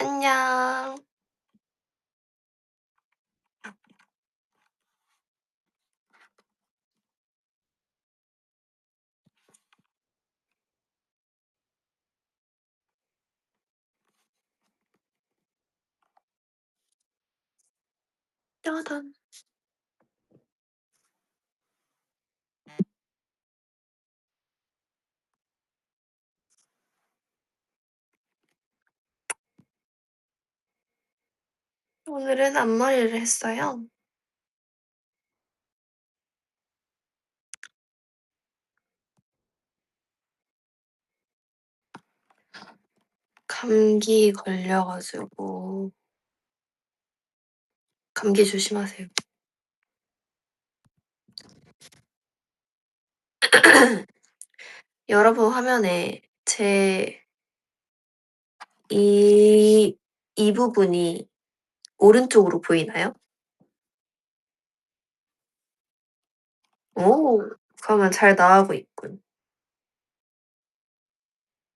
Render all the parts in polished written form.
안녕. 짜잔. 오늘은 앞머리를 했어요. 감기 걸려 가지고 감기 조심하세요. 여러분 화면에 제 이 부분이 오른쪽으로 보이나요? 오. 그러면 잘 나가고 있군.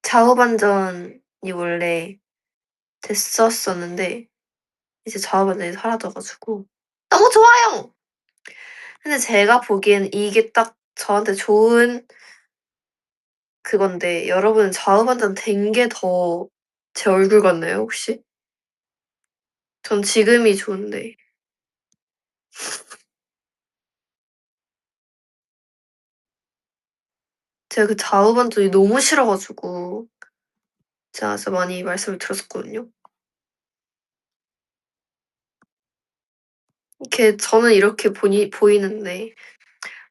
좌우 반전이 원래 됐었었는데 이제 좌우 반전이 사라져 가지고 너무 좋아요. 근데 제가 보기엔 이게 딱 저한테 좋은 그건데 여러분은 좌우 반전 된 게 더 제 얼굴 같나요 혹시? 전 지금이 좋은데. 제가 그 좌우 반전이 너무 싫어 가지고 제가 진짜 많이 말씀을 드렸었거든요. 이렇게 저는 이렇게 보이는데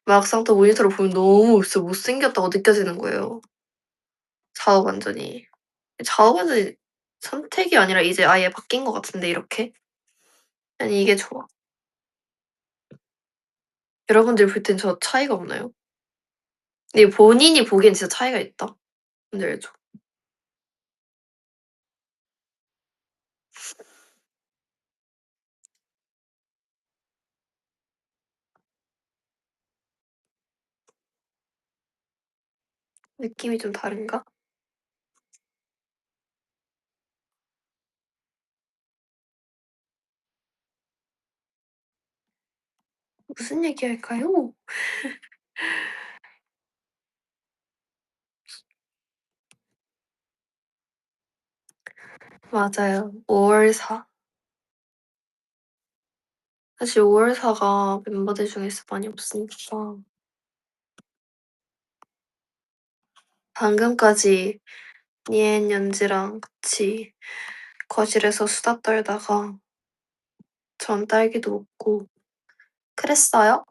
막상 또 모니터로 보면 너무 진짜 못생겼다고 느껴지는 거예요, 좌우 반전이. 좌우 반전이 선택이 아니라 이제 아예 바뀐 것 같은데 이렇게. 난 이게 좋아. 여러분들 볼 땐 저 차이가 없나요? 근데 본인이 보기엔 진짜 차이가 있다. 뭔지 알죠? 느낌이 좀 다른가? 무슨 얘기할까요? 맞아요. 5 월 4. 사실 5 월 4가 멤버들 중에서 많이 없으니까 방금까지 니엔, 연지랑 같이 거실에서 수다 떨다가 전 딸기도 먹고 그랬어요.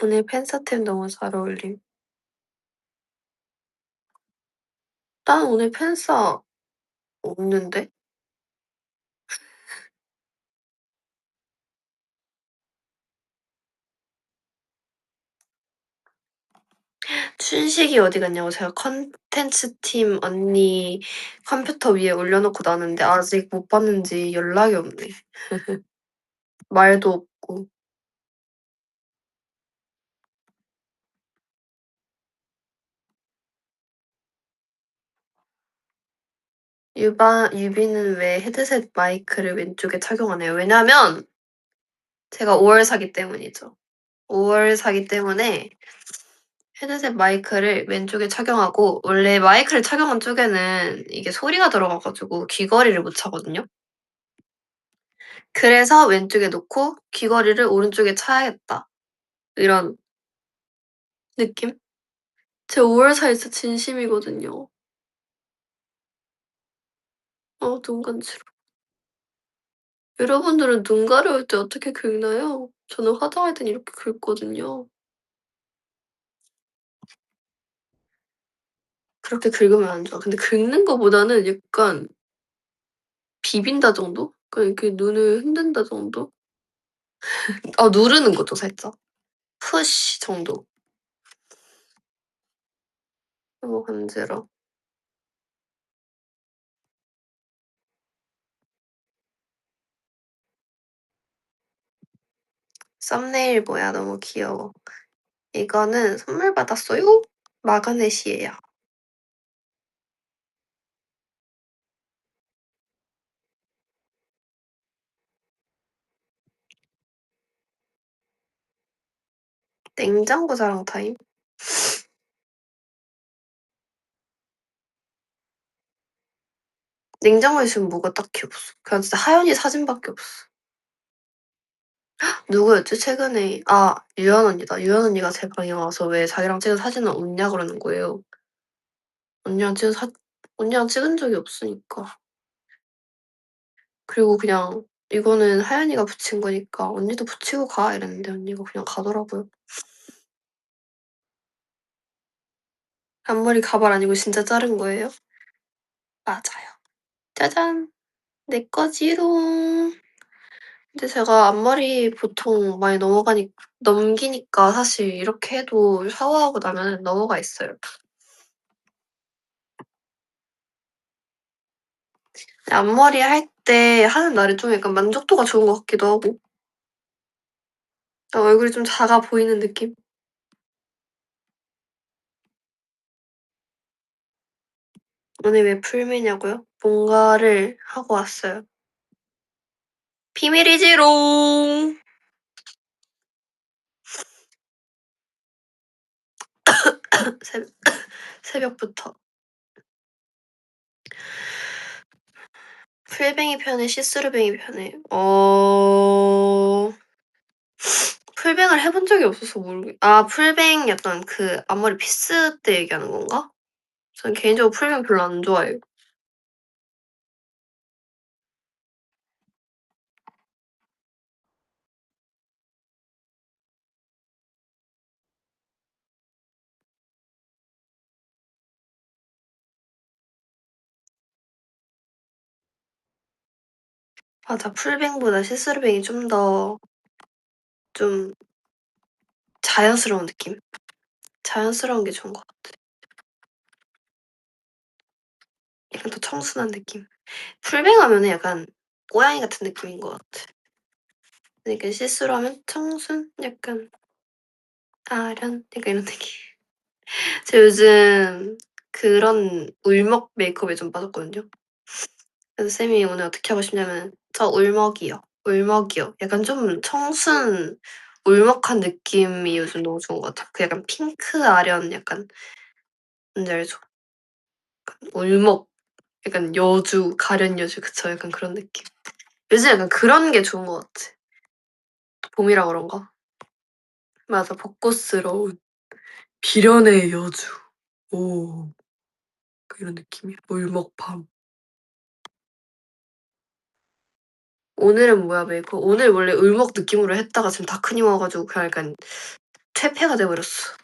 오늘 팬사템 너무 잘 어울림. 난 오늘 팬사 없는데? 춘식이 어디 갔냐고 제가 컨텐츠팀 언니 컴퓨터 위에 올려놓고 나왔는데 아직 못 봤는지 연락이 없네. 말도 없고. 유비는 왜 헤드셋 마이크를 왼쪽에 착용하나요? 왜냐면 제가 5 월 사기 때문이죠. 5월 사기 때문에 헤드셋 마이크를 왼쪽에 착용하고 원래 마이크를 착용한 쪽에는 이게 소리가 들어가 가지고 귀걸이를 못 차거든요. 그래서 왼쪽에 놓고 귀걸이를 오른쪽에 차야겠다. 이런 느낌? 제 5월 사이 진짜 진심이거든요. 눈 간지러워. 여러분들은 눈 가려울 때 어떻게 긁나요? 저는 화장할 땐 이렇게 긁거든요. 그렇게 긁으면 안 좋아. 근데 긁는 거보다는 약간 비빈다 정도? 그러니까 이렇게 눈을 흔든다 정도? 누르는 거죠 살짝. 푸시 정도. 너무 간지러. 썸네일 뭐야 너무 귀여워. 이거는 선물 받았어요. 마그넷이에요. 냉장고 자랑 타임? 냉장고에 지금 뭐가 딱히 없어. 그냥 진짜 하연이 사진밖에 없어. 누구였지? 최근에 유연 언니다. 유연 언니가 제 방에 와서 왜 자기랑 찍은 사진을 없냐 그러는 거예요. 언니랑 찍은 사 언니랑 찍은 적이 없으니까. 그리고 그냥 "이거는 하연이가 붙인 거니까 언니도 붙이고 가." 이랬는데 언니가 그냥 가더라고요. 앞머리 가발 아니고 진짜 자른 거예요? 맞아요. 짜잔. 내 거지롱. 근데 제가 앞머리 보통 많이 넘기니까 사실 이렇게 해도 샤워하고 나면은 넘어가 있어요. 앞머리 할 때 하는 날이 좀 약간 만족도가 좋은 것 같기도 하고. 얼굴이 좀 작아 보이는 느낌? 오늘 왜 풀메냐고요? 뭔가를 하고 왔어요. 비밀이지롱. 새벽 새벽부터. 풀뱅이 편해, 시스루뱅이 편해? 풀뱅을 해본 적이 없어서 풀뱅 약간 그 앞머리 피스 때 얘기하는 건가? 전 개인적으로 풀뱅 별로 안 좋아해요. 맞아. 풀뱅보다 시스루뱅이 좀 자연스러운 느낌? 자연스러운 게 좋은 것 같아. 약간 더 청순한 느낌. 풀뱅 하면은 약간 고양이 같은 느낌인 것 같아. 그러니까 시스루 하면 청순? 약간 아련? 약간 이런 느낌. 제가 요즘 그런 울먹 메이크업에 좀 빠졌거든요. 그래서 쌤이 오늘 어떻게 하고 싶냐면 "저 울먹이요. 울먹이요." 약간 좀 청순 울먹한 느낌이 요즘 너무 좋은 것 같아요. 그 약간 핑크 아련 약간 뭔지 알죠? 울먹 약간 여주, 가련 여주 그쵸? 약간 그런 느낌. 요즘 약간 그런 게 좋은 것 같아. 봄이라 그런가? 맞아. 벚꽃스러운 비련의 여주. 오. 그런 느낌이야. 울먹밤. 오늘은 뭐야 메이크업? 오늘 원래 울먹 느낌으로 했다가 지금 다크닝 와 가지고 그냥 약간 퇴폐가 돼 버렸어.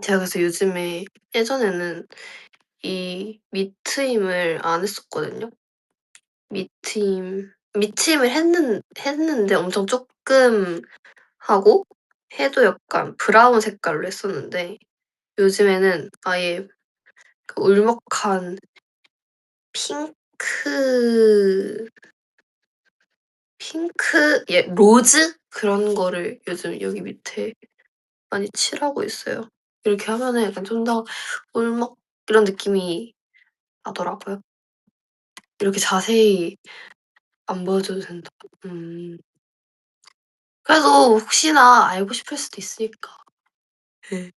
제가 그래서 요즘에 예전에는 이 밑트임을 안 했었거든요. 밑트임을 했는데 엄청 쪼끔 하고 해도 약간 브라운 색깔로 했었는데 요즘에는 아예 그 울먹한 핑크 로즈 그런 거를 요즘 여기 밑에 많이 칠하고 있어요. 이렇게 하면은 약간 좀 더 울먹 이런 느낌이 나더라고요. 이렇게 자세히 안 보여줘도 된다. 그래도 혹시나 알고 싶을 수도 있으니까. 네.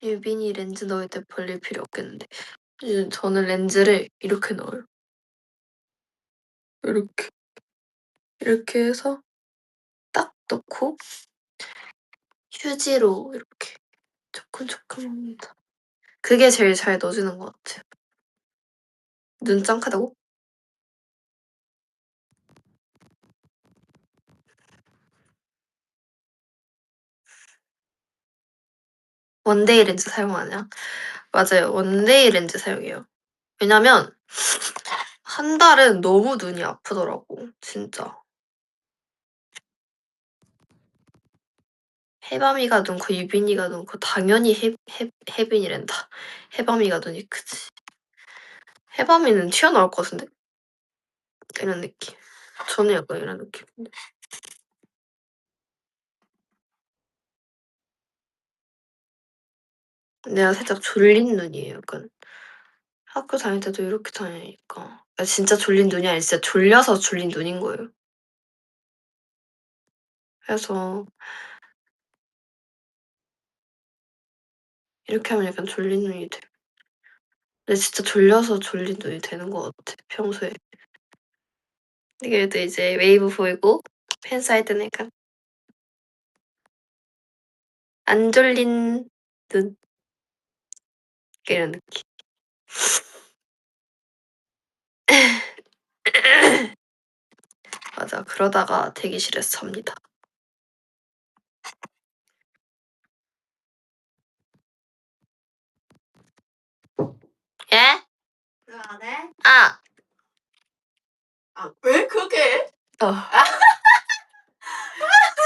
유빈이 렌즈 넣을 때 벌릴 필요 없겠는데. 저는 렌즈를 이렇게 넣어요. 이렇게. 이렇게 해서 딱 넣고 휴지로 이렇게 조금조금 합니다. 그게 제일 잘 넣어지는 것 같아요. 눈 짱하다고? 원데이 렌즈 사용하냐? 맞아요. 원데이 렌즈 사용해요. 왜냐면 한 달은 너무 눈이 아프더라고 진짜. 해밤이가 눈고 유빈이가 눈고 당연히 혜빈이란다. 해밤이가 눈이 크지. 해밤이는 튀어나올 것 같은데? 이런 느낌. 저는 약간 이런 느낌인데. 내가 살짝 졸린 눈이에요. 약간 학교 다닐 때도 이렇게 다니니까. 진짜 졸린 눈이 아니라 진짜 졸려서 졸린 눈인 거예요. 그래서 이렇게 하면 약간 졸린 눈이 돼. 근데 진짜 졸려서 졸린 눈이 되는 것 같아, 평소에. 그래도 이제 웨이브 보이고 팬사할 때는 약간 안 졸린 눈. 이런 느낌. 맞아. 그러다가 대기실에서 잡니다. 예? 그 안에? 아! 왜 그렇게 해?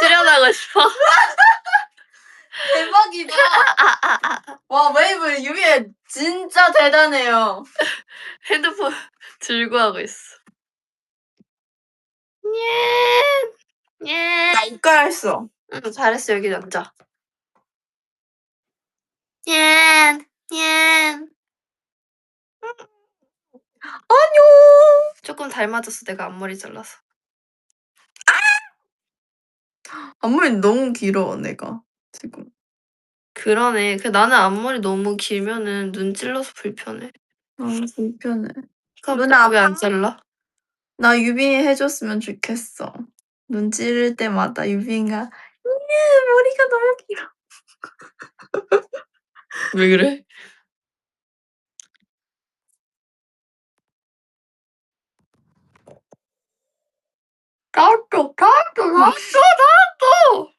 수련하고 싶어. 대박이다. 와, 웨이브 유예 진짜 대단해요. 핸드폰 들고 하고 있어. 예. 예. 나 이과 했어. 응, 잘했어. 여기 앉아. 예. 예. 안녕. 조금 닮아졌어. 내가 앞머리 잘라서. 앞머리 너무 길어, 내가 지금. 그러네. 나는 앞머리 너무 길면은 눈 찔러서 불편해. 불편해. 그럼 누나 왜 안 잘라? 나 유빈이 해줬으면 좋겠어. 눈 찌를 때마다 유빈이가 머리가 너무 길어. 왜 그래? 나도.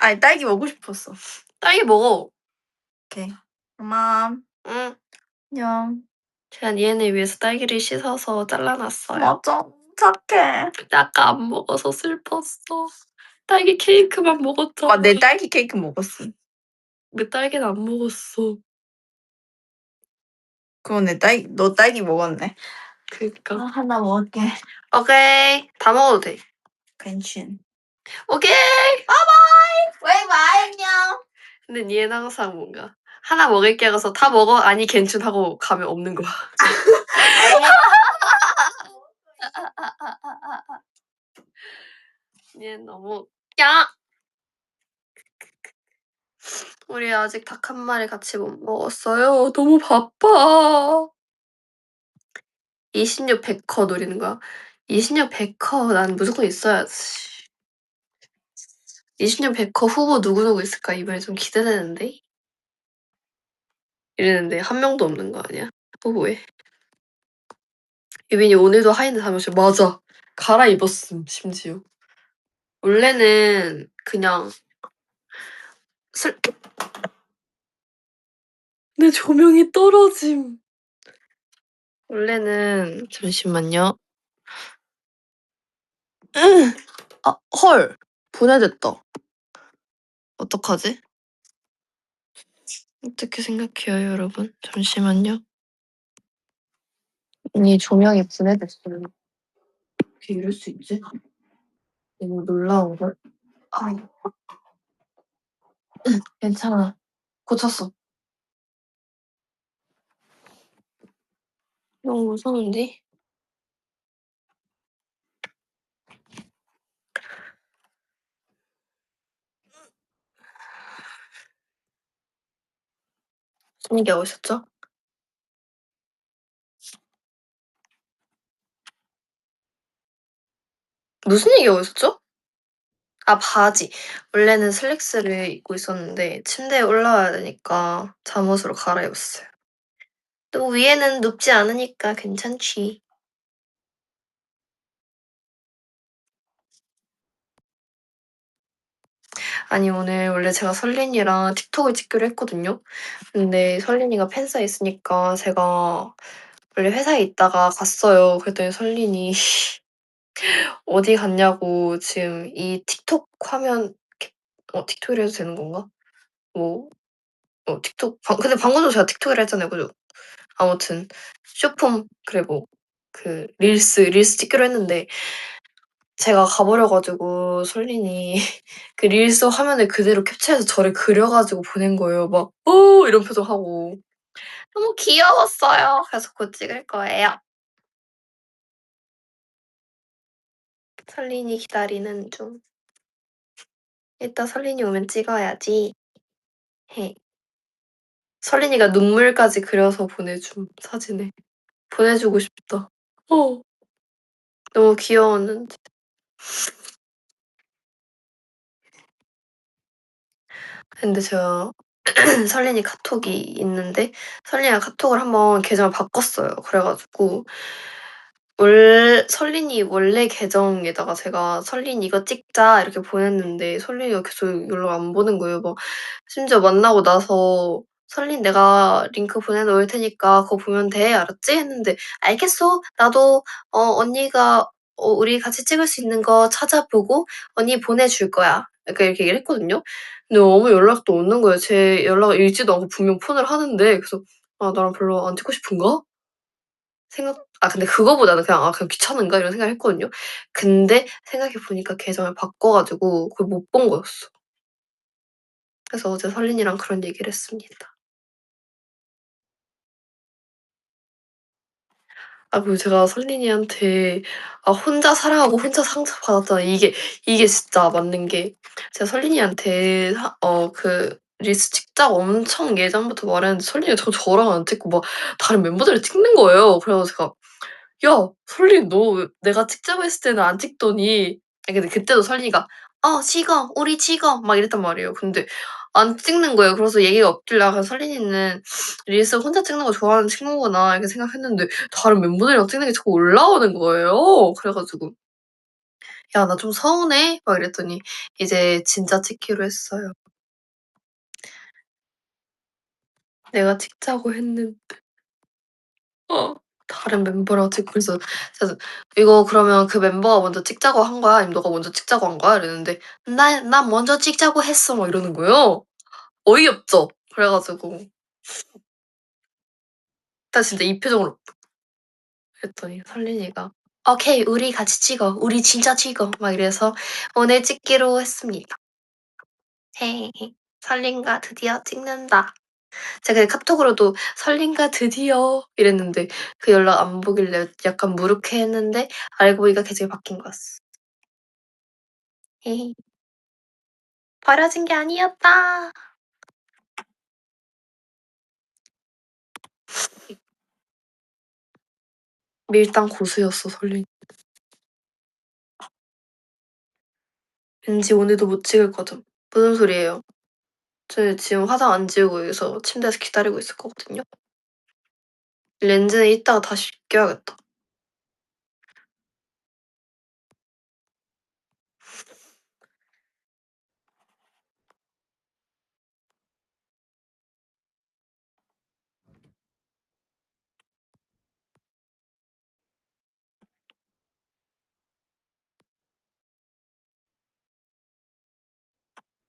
아니, 딸기 먹고 싶었어. 딸기 먹어. 오케이. 엄마. 응. 안녕. 제가 니네 위해서 딸기를 씻어서 잘라놨어요. 맞아. 착해. 아까 안 먹어서 슬펐어. 딸기 케이크만 먹었잖아. 내 딸기 케이크 먹었어. 왜 딸기는 안 먹었어? 그건 너 딸기 먹었네. 그니까. 하나 먹을게. 오케이. 다 먹어도 돼. 괜찮. 오케이. 웨이브 안녕. 근데 니는 항상 뭔가 하나 먹을게 하고서 다 먹어? 아니 괜춘 하고 가면 없는 거야. 니는 너무 야! 우리 아직 닭 한 마리 같이 못 먹었어요. 너무 바빠. 26 100컷 노리는 거야. 26 100컷 난 무조건 있어야지. 20년 100컷 후보 누구누구 있을까? 이번에 좀 기대되는데? 이랬는데 한 명도 없는 거 아니야? 후보에. 유빈이 오늘도 하이드 사무실 맞아. 갈아입었음 심지어. 원래는 그냥 내 조명이 떨어짐. 원래는 잠시만요. 헐. 분해됐다. 어떡하지? 어떻게 생각해요, 여러분? 잠시만요. 이 조명이 분해됐어요. 어떻게 이럴 수 있지? 너무 놀라운 걸. 괜찮아. 고쳤어. 너무 무서운데? 무슨 얘기하고 있었죠? 무슨 얘기하고 있었죠? 아, 바지. 원래는 슬랙스를 입고 있었는데 침대에 올라와야 되니까 잠옷으로 갈아입었어요. 또 위에는 눕지 않으니까 괜찮지. 아니 오늘 원래 제가 설린이랑 틱톡을 찍기로 했거든요. 근데 설린이가 팬싸에 있으니까 제가 원래 회사에 있다가 갔어요. 그랬더니 설린이 어디 갔냐고 지금 이 틱톡 화면 틱톡이라 해도 되는 건가? 뭐 틱톡 근데 방금 전에 제가 틱톡이라 했잖아요. 그죠? 아무튼 쇼폼 그래 뭐 그 릴스 찍기로 했는데 제가 가 버려 가지고 설린이 그 릴스 화면을 그대로 캡처해서 저를 그려 가지고 보낸 거예요. 막 "어." 이런 표정하고. 너무 귀여웠어요. 그래서 곧 찍을 거예요. 설린이 기다리는 중. 이따 설린이 오면 찍어야지. 해. 설린이가 눈물까지 그려서 보내줌, 사진을. 보내주고 싶다. 어. 너무 귀여웠는데. 근데 제가 설린이 카톡이 있는데 설린이가 카톡을 한번 계정을 바꿨어요. 그래 가지고 설린이 원래 계정에다가 제가 "설린 이거 찍자." 이렇게 보냈는데 설린이가 계속 연락 안 보낸 거예요. 막 심지어 만나고 나서 "설린 내가 링크 보내 놓을 테니까 그거 보면 돼. 알았지?" 했는데 "알겠어. 나도 언니가 우리 같이 찍을 수 있는 거 찾아보고 언니 보내줄 거야." 약간 이렇게 얘기를 했거든요. 근데 아무 연락도 없는 거예요. 제 연락을 읽지도 않고 분명 폰을 하는데 그래서 '아 나랑 별로 안 찍고 싶은가?' 근데 그거보다는 그냥 '아 그냥 귀찮은가?' 이런 생각을 했거든요. 근데 생각해 보니까 계정을 바꿔 가지고 그걸 못 본 거였어. 그래서 어제 설린이랑 그런 얘기를 했습니다. 그리고 제가 설린이한테 혼자 사랑하고 혼자 상처받았잖아. 이게 진짜 맞는 게 제가 설린이한테 릴스 찍자고 엄청 예전부터 말했는데 설린이가 저랑 안 찍고 막 다른 멤버들이랑 찍는 거예요. 그래 가지고 제가 "야 설린 너 왜 내가 찍자고 했을 때는 안 찍더니." 근데 그때도 설린이가 찍어. 우리 찍어." 막 이랬단 말이에요. 근데 안 찍는 거예요. 그래서 얘기가 없길래 그냥 설린이는 '릴스 혼자 찍는 거 좋아하는 친구구나.' 이렇게 생각했는데 다른 멤버들이랑 찍는 게 자꾸 올라오는 거예요. 그래 가지고 "야 나 좀 서운해." 막 이랬더니 이제 진짜 찍기로 했어요. 내가 찍자고 했는데 어 다른 멤버랑 찍고 그래서 "이거 그러면 그 멤버가 먼저 찍자고 한 거야? 아니면 너가 먼저 찍자고 한 거야?" 이랬는데 난 먼저 찍자고 했어." 막 이러는 거예요. 어이없죠. 그래 가지고 딱 진짜 이 표정으로 그랬더니 설린이가 "오케이. 우리 같이 찍어. 우리 진짜 찍어." 막 이래서 오늘 찍기로 했습니다. 헤헤헤. "설린과 드디어 찍는다." 제가 카톡으로도 "설린과 드디어." 이랬는데 그 연락 안 보길래 약간 무력해했는데 알고 보니까 계정이 바뀐 거였어. 헤헤. 버려진 게 아니었다. 밀당 고수였어 설린. 왠지 오늘도 못 찍을 거죠. 무슨 소리예요? 저 지금 화장 안 지우고 여기서 침대에서 기다리고 있을 거거든요. 렌즈는 이따가 다시 껴야겠다.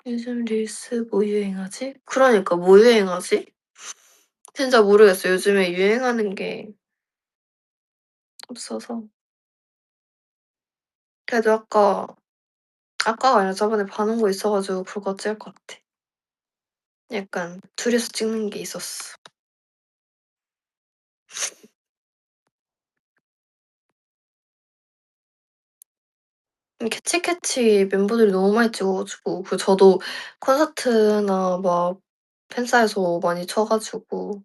요즘 릴스 뭐 유행하지? 그러니까 뭐 유행하지? 진짜 모르겠어요. 요즘에 유행하는 게 없어서. 그래도 아까가 아니라 저번에 봐놓은 거 있어 가지고 그거 찍을 것 같아. 약간 둘이서 찍는 게 있었어. 캐치캐치 멤버들이 너무 많이 찍어 가지고 저도 콘서트나 막 팬사에서 많이 쳐 가지고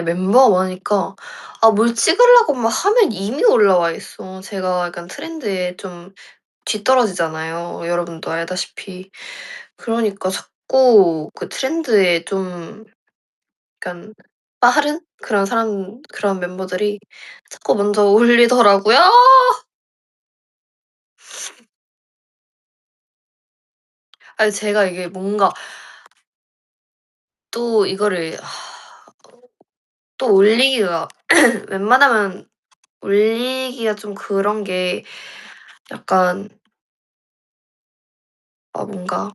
멤버가 많으니까 뭘 찍으려고만 하면 이미 올라와 있어. 제가 약간 트렌드에 좀 뒤떨어지잖아요. 여러분도 알다시피. 그러니까 자꾸 그 트렌드에 좀 약간 빠른 그런 사람 그런 멤버들이 자꾸 먼저 올리더라고요. 아니 제가 이게 뭔가 또 이거를 또 올리기가 웬만하면 올리기가 좀 그런 게 약간 뭔가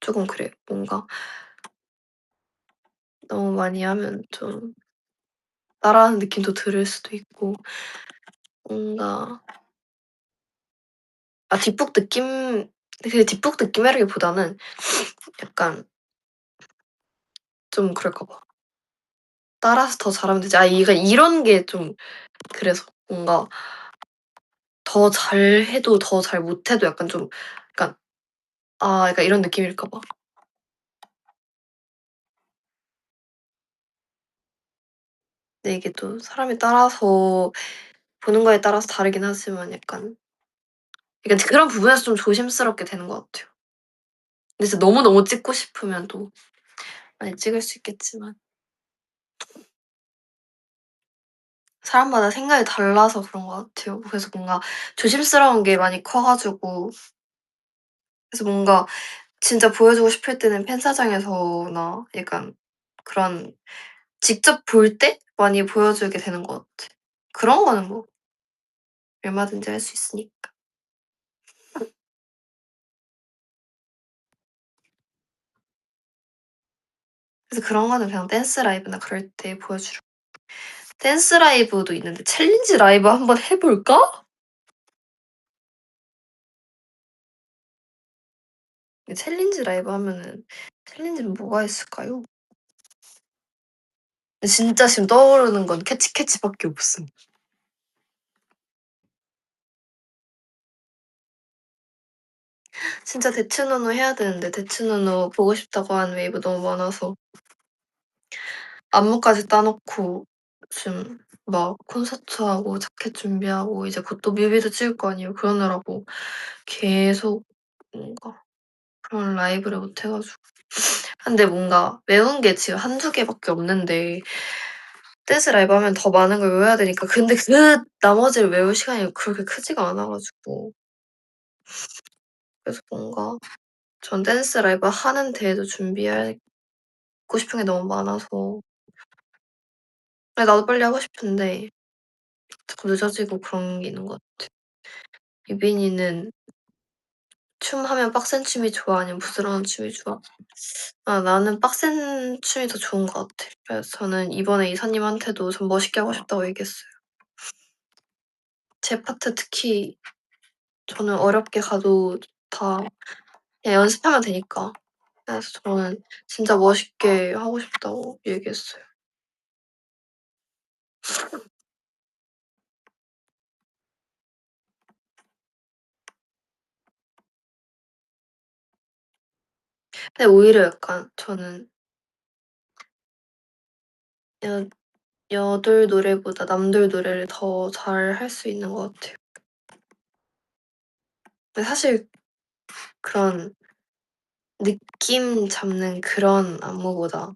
쪼금 그래요. 뭔가 너무 많이 하면 좀 따라하는 느낌도 들을 수도 있고 뭔가 뒷북 느낌 그 뒷북 느낌이라기보다는 약간 좀 그럴까 봐. 따라서 더 잘하면 되지. 얘가 이런 게 좀 그래서 뭔가 더 잘해도 더 잘 못해도 약간 좀 약간 약간 이런 느낌일까 봐. 근데 이게 또 사람에 따라서 보는 거에 따라서 다르긴 하지만 약간 그러니까 그런 부분에서 좀 조심스럽게 되는 것 같아요. 근데 진짜 너무너무 찍고 싶으면 또 많이 찍을 수 있겠지만 사람마다 생각이 달라서 그런 것 같아요. 그래서 뭔가 조심스러운 게 많이 커 가지고 그래서 뭔가 진짜 보여주고 싶을 때는 팬사장에서나 약간 그런 직접 볼 때 많이 보여주게 되는 것 같아. 그런 거는 뭐 얼마든지 할 수 있으니까. 그래서 그런 거는 그냥 댄스 라이브나 그럴 때 보여주려고. 댄스 라이브도 있는데 챌린지 라이브 한번 해 볼까? 챌린지 라이브 하면은 챌린지는 뭐가 있을까요? 진짜 지금 떠오르는 건 캐치캐치밖에 없음. 진짜 대추노노 해야 되는데 대추노노 보고 싶다고 하는 웨이브 너무 많아서 안무까지 따 놓고 지금 막 콘서트하고 자켓 준비하고 이제 곧 또 뮤비도 찍을 거 아니에요. 그러느라고 계속 뭔가 그런 라이브를 못 해 가지고. 근데 뭔가 외운 게 지금 1-2 개밖에 없는데 댄스 라이브 하면 더 많은 걸 외워야 되니까 근데 그 나머지를 외울 시간이 그렇게 크지가 않아 가지고 그래서 뭔가 전 댄스 라이브 하는 데에도 준비하고 싶은 게 너무 많아서 나도 빨리 하고 싶은데 자꾸 늦어지고 그런 게 있는 것 같아. 유빈이는 춤하면 빡센 춤이 좋아 아니면 부드러운 춤이 좋아? 나는 빡센 춤이 더 좋은 것 같아. 그래서 저는 이번에 이사님한테도 좀 멋있게 하고 싶다고 얘기했어요. 제 파트 특히 저는 어렵게 가도 다 그냥 연습하면 되니까. 그래서 저는 진짜 멋있게 하고 싶다고 얘기했어요. 근데 오히려 약간 저는 여 여들 노래보다 남들 노래를 더 잘할 수 있는 것 같아요. 근데 사실 그런 느낌 잡는 그런 안무보다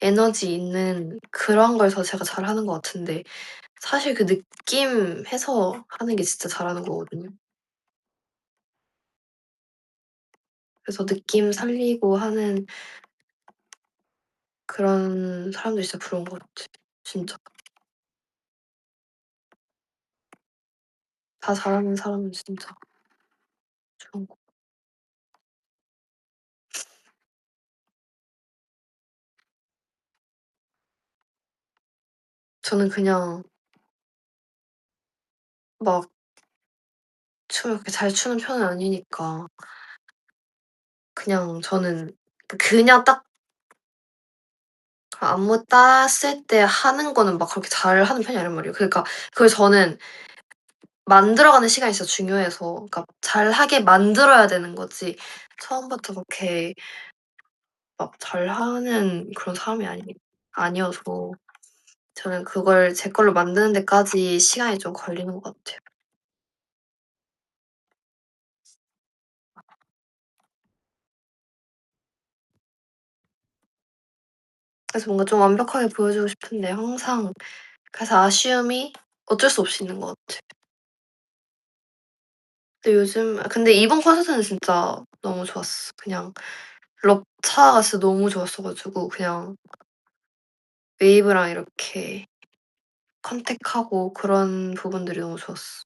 에너지 있는 그런 걸 더 제가 잘하는 것 같은데 사실 그 느낌 해서 하는 게 진짜 잘하는 거거든요. 그래서 느낌 살리고 하는 그런 사람들이 진짜 부러운 것 같아. 진짜. 다 잘하는 사람은 진짜 좋은 거. 저는 그냥 막 춤을 그렇게 잘 추는 편은 아니니까 그냥 저는 그냥 딱 안무 땄을 때 하는 거는 막 그렇게 잘하는 편이 아니란 말이에요. 그러니까 그걸 저는 만들어가는 시간이 진짜 중요해서 그러니까 잘하게 만들어야 되는 거지 처음부터 그렇게 막 잘하는 그런 사람이 아니어서 저는 그걸 제 걸로 만드는 데까지 시간이 좀 걸리는 것 같아요. 그래서 뭔가 좀 완벽하게 보여주고 싶은데 항상 그래서 아쉬움이 어쩔 수 없이 있는 것 같아요. 근데 요즘 근데 이번 콘서트는 진짜 너무 좋았어. 그냥 럽차가 진짜 너무 좋았어 가지고 그냥 웨이브랑 이렇게 컨택하고 그런 부분들이 너무 좋았어.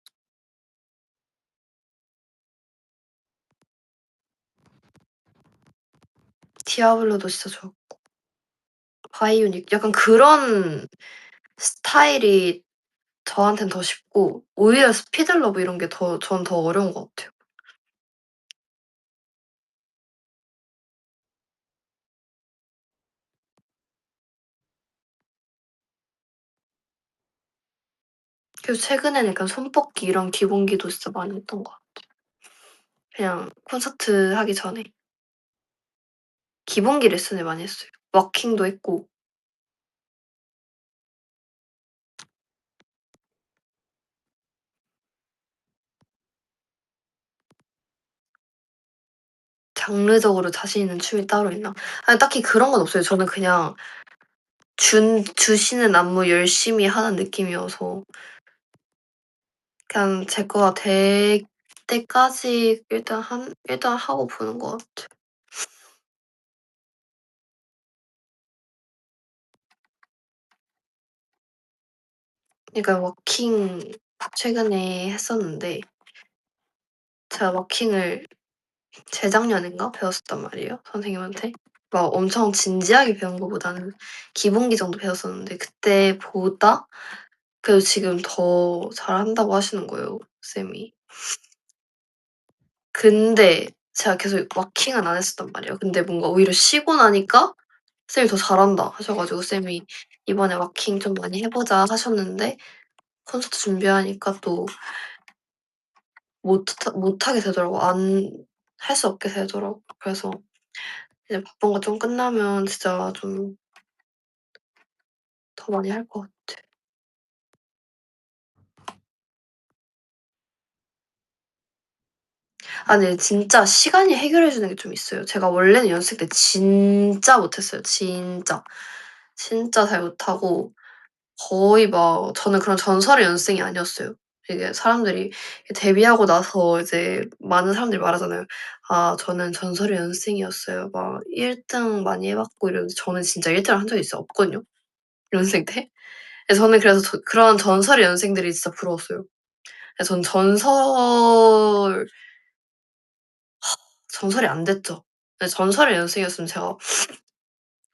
디아블로도 진짜 좋았고 바이오닉 약간 그런 스타일이 저한텐 더 쉽고 오히려 스피드 러브 이런 게 전 더 어려운 것 같아요. 그래서 최근에는 약간 손뻗기 이런 기본기도 진짜 많이 했던 것 같아요. 그냥 콘서트 하기 전에 기본기 레슨을 많이 했어요. 워킹도 했고 장르적으로 자신 있는 춤이 따로 있나? 아니 딱히 그런 건 없어요. 저는 그냥 주시는 안무 열심히 하는 느낌이어서 그냥 제 거가 될 때까지 일단 하고 보는 것 같아요. 그러니까 워킹 최근에 했었는데 제가 워킹을 재작년인가 배웠었단 말이에요, 선생님한테. 막 엄청 진지하게 배운 거보다는 기본기 정도 배웠었는데 그때보다 그래도 지금 더 잘한다고 하시는 거예요, 쌤이. 근데 제가 계속 워킹은 안 했었단 말이에요. 근데 뭔가 오히려 쉬고 나니까 쌤이 "더 잘한다." 하셔 가지고 쌤이 "이번에 워킹 좀 많이 해 보자." 하셨는데 콘서트 준비하니까 또 못하게 되더라고요. 안 할 수 없게 되더라고요. 그래서 이제 바쁜 거 좀 끝나면 진짜 좀 더 많이 할 것 같아요. 아 네 진짜 시간이 해결해 주는 게 좀 있어요. 제가 원래는 연습생 때 진짜 못했어요. 진짜. 진짜 잘 못하고 거의 막 저는 그런 전설의 연습생이 아니었어요. 이게 사람들이 데뷔하고 나서 이제 많은 사람들이 말하잖아요. "아 저는 전설의 연습생이었어요." 막 1등 많이 해 봤고 이러는데 저는 진짜 1 등을 한 적이 진짜 없거든요, 연습생 때. 저는 그래서 그런 전설의 연습생들이 진짜 부러웠어요. 전 전설이 안 됐죠. 전설의 연습생이었으면 제가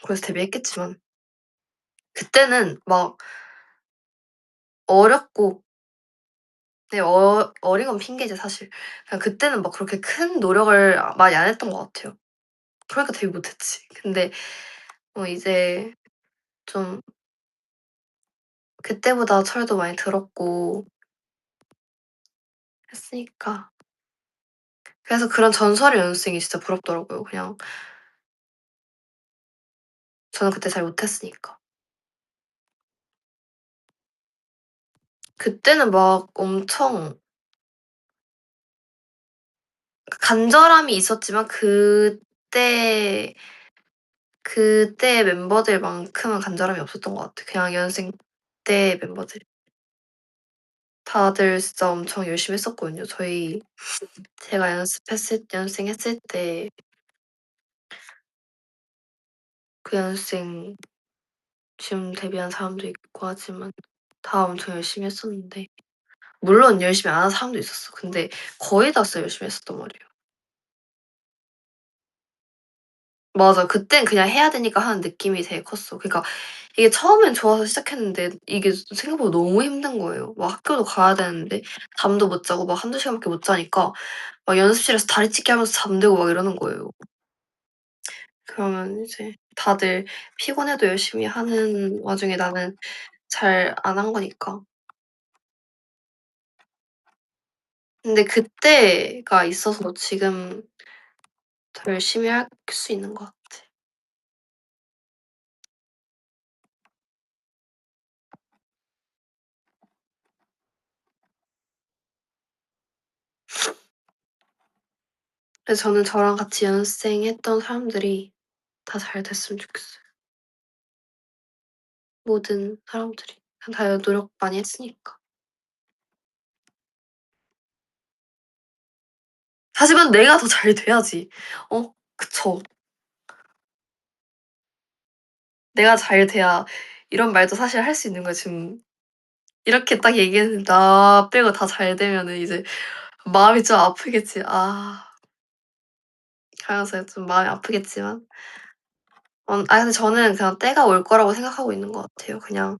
거기서 데뷔했겠지만 그때는 막 어렸고 네 어린 건 핑계지 사실. 그냥 그때는 막 그렇게 큰 노력을 많이 안 했던 것 같아요. 그러니까 데뷔 못 했지. 근데 이제 좀 그때보다 철도 많이 들었고 했으니까 그래서 그런 전설의 연습생이 진짜 부럽더라고요. 그냥 저는 그때 잘 못했으니까. 그때는 막 엄청 간절함이 있었지만 그때 멤버들만큼은 간절함이 없었던 것 같아요. 그냥 연습생 때 멤버들. 다들 진짜 엄청 열심히 했었거든요. 제가 연습생 했을 때 그 연습생 지금 데뷔한 사람도 있고 하지만 다 엄청 열심히 했었는데 물론 열심히 안 한 사람도 있었어. 근데 거의 다 진짜 열심히 했었단 말이에요. 맞아. 그땐 그냥 해야 되니까 하는 느낌이 되게 컸어. 그러니까 이게 처음엔 좋아서 시작했는데 이게 생각보다 너무 힘든 거예요. 막 학교도 가야 되는데 잠도 못 자고 막 1-2 시간밖에 못 자니까 막 연습실에서 다리 찢기 하면서 잠들고 막 이러는 거예요. 그러면 이제 다들 피곤해도 열심히 하는 와중에 나는 잘 안 한 거니까. 근데 그때가 있어서 지금 더 열심히 할 수 있는 것 같아. 그래서 저는 저랑 같이 연습생했던 사람들이 다 잘 됐으면 좋겠어요. 모든 사람들이 다 노력 많이 했으니까. 하지만 내가 더 잘 돼야지. 그쵸. 내가 잘 돼야 이런 말도 사실 할 수 있는 거야 지금. 이렇게 딱 얘기했는데 나 빼고 다 잘 되면은 이제 마음이 좀 아프겠지. 하면서 좀 마음이 아프겠지만 근데 저는 그냥 때가 올 거라고 생각하고 있는 것 같아요. 그냥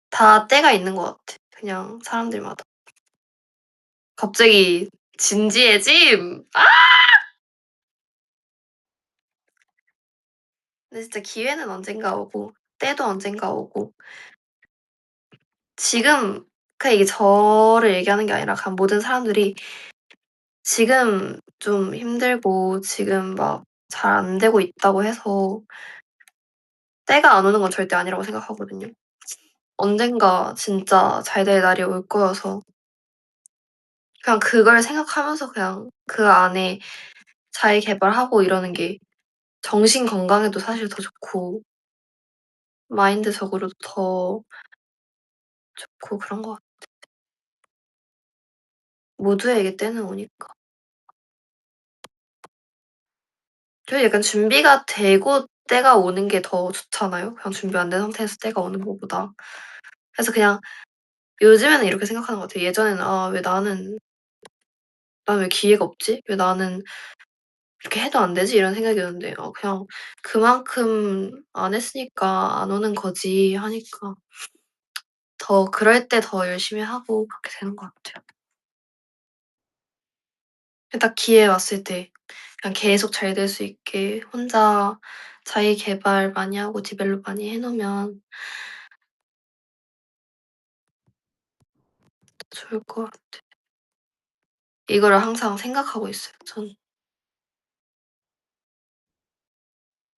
다 때가 있는 것 같아, 그냥 사람들마다. 갑자기 진지해짐. 근데 진짜 기회는 언젠가 오고 때도 언젠가 오고 지금 그냥 이게 저를 얘기하는 게 아니라 그냥 모든 사람들이 지금 좀 힘들고 지금 막 잘 안 되고 있다고 해서 때가 안 오는 건 절대 아니라고 생각하거든요. 언젠가 진짜 잘 될 날이 올 거여서 그냥 그걸 생각하면서 그냥 그 안에 자기 계발하고 이러는 게 정신 건강에도 사실 더 좋고 마인드적으로도 더 좋고 그런 것 같아요. 모두에게 때는 오니까. 저 약간 준비가 되고 때가 오는 게 더 좋잖아요, 그냥 준비 안 된 상태에서 때가 오는 것보다. 그래서 그냥 요즘에는 이렇게 생각하는 것 같아요. 예전에는 '아 왜 나는 왜 기회가 없지? 왜 나는 이렇게 해도 안 되지?' 이런 생각이었는데 그냥 '그만큼 안 했으니까 안 오는 거지.' 하니까 더 그럴 때 더 열심히 하고 그렇게 되는 것 같아요. 딱 기회 왔을 때 그냥 계속 잘 될 수 있게 혼자 자기 계발 많이 하고 디벨롭 많이 해 놓으면 좋을 것 같아요. 이거를 항상 생각하고 있어요 저는.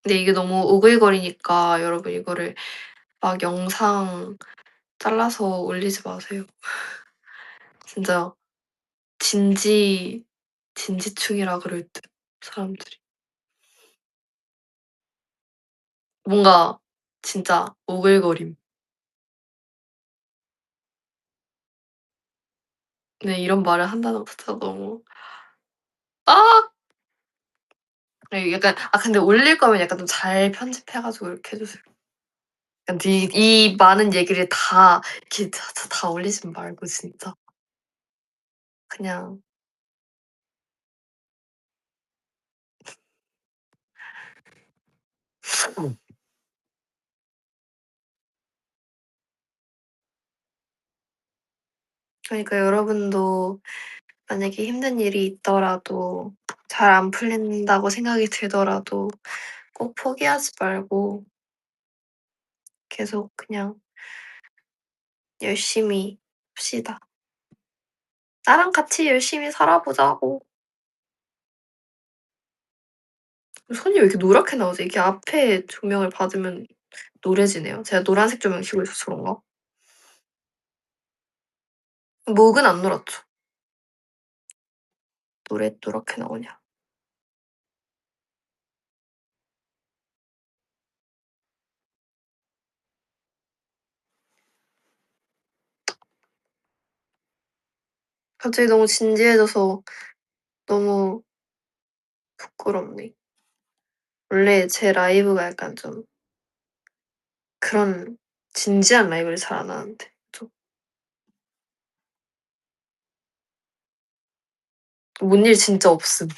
근데 이게 너무 오글거리니까 여러분 이거를 막 영상 잘라서 올리지 마세요. 진짜 진지충이라 그럴 듯 사람들이. 뭔가 진짜 오글거림. 네 이런 말을 한다는 거 자체가 너무 아 네 약간 근데 올릴 거면 약간 좀 잘 편집해 가지고 이렇게 해 주세요. 근데 이 많은 얘기를 다 이렇게 다 올리지 말고 진짜 그냥 그러니까 여러분도 만약에 힘든 일이 있더라도 잘 안 풀린다고 생각이 들더라도 꼭 포기하지 말고 계속 그냥 열심히 합시다. 나랑 같이 열심히 살아보자고. 손이 왜 이렇게 노랗게 나오지? 이게 앞에 조명을 받으면 노래지네요. 제가 노란색 조명 켜고 있어서 그런가? 목은 안 노랗죠. 노랗게 나오냐. 갑자기 너무 진지해져서 너무 부끄럽네. 원래 제 라이브가 약간 좀 그런 진지한 라이브를 잘 안 하는데 좀 뭔 일 진짜 없음.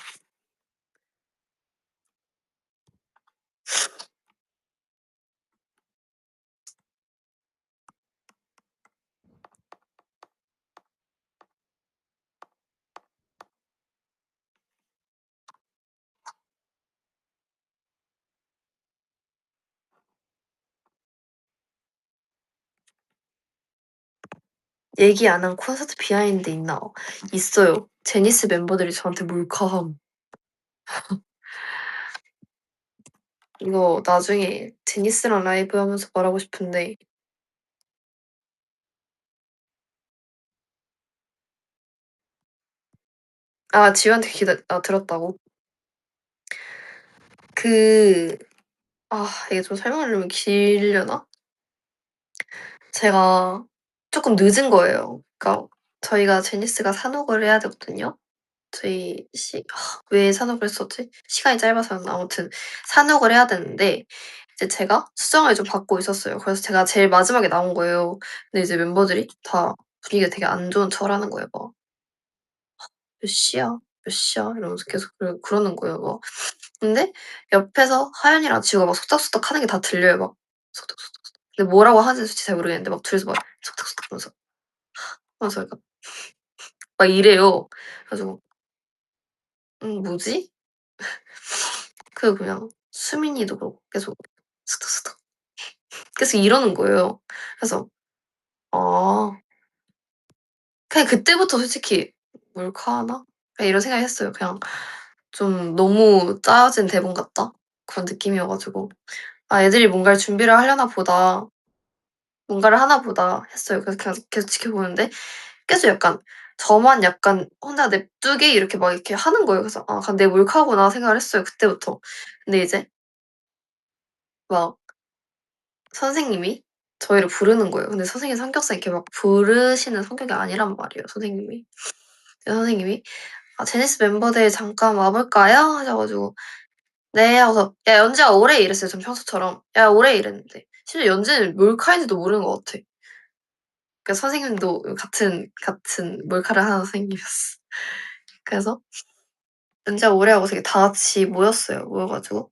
얘기 안 한 콘서트 비하인드 있나? 있어요. 제니스 멤버들이 저한테 몰카함. 이거 나중에 제니스랑 라이브 하면서 말하고 싶은데 지우한테 들었다고? 그 이게 좀 설명하려면 길려나? 제가 쪼끔 늦은 거예요. 그러니까 저희가 제니스가 산옥을 해야 되거든요. 저희 왜 산옥을 했었지? 시간이 짧아서였나? 아무튼 산옥을 해야 되는데 이제 제가 수정을 좀 받고 있었어요. 그래서 제가 제일 마지막에 나온 거예요. 근데 이제 멤버들이 다 분위기가 되게 안 좋은 척을 하는 거예요. 막 "몇 시야? 몇 시야?" 이러면서 계속 그러는 거예요 막. 근데 옆에서 하연이랑 지우가 막 속닥속닥 하는 게 다 들려요 막. 속닥속닥. 근데 뭐라고 하는지 솔직히 잘 모르겠는데 막 둘이서 막 속닥속닥 하면서 약간 막 이래요. 그래 가지고 뭐지?' 그리고 그냥 수민이도 그렇고 계속 스득스득 계속 이러는 거예요. 그래서 아 그냥 그때부터 솔직히 '몰카하나?' 그냥 이런 생각을 했어요. 그냥 좀 너무 짜여진 대본 같다? 그런 느낌이어 가지고 '아 애들이 뭔가를 준비를 하려나 보다. 뭔가를 하나 보다.' 했어요. 그래서 그냥 계속 지켜보는데 계속 약간 저만 약간 혼자 냅두게 이렇게 막 이렇게 하는 거예요. 그래서 '아 그냥 내 몰카구나.' 생각을 했어요 그때부터. 근데 이제 막 선생님이 저희를 부르는 거예요. 근데 선생님 성격상 이렇게 막 부르시는 성격이 아니란 말이에요 선생님이. 근데 선생님이 "아 제니스 멤버들 잠깐 와 볼까요?" 하셔 가지고 "네." 하고서 "야 연지야 오래." 이랬어요 전 평소처럼. "야 오래." 이랬는데 심지어 연지는 몰카인지도 모르는 것 같아. 그러니까 선생님도 같은 몰카를 하는 선생님이었어. 그래서 연지야 오래 하고서 이렇게 다 같이 모였어요. 모여 가지고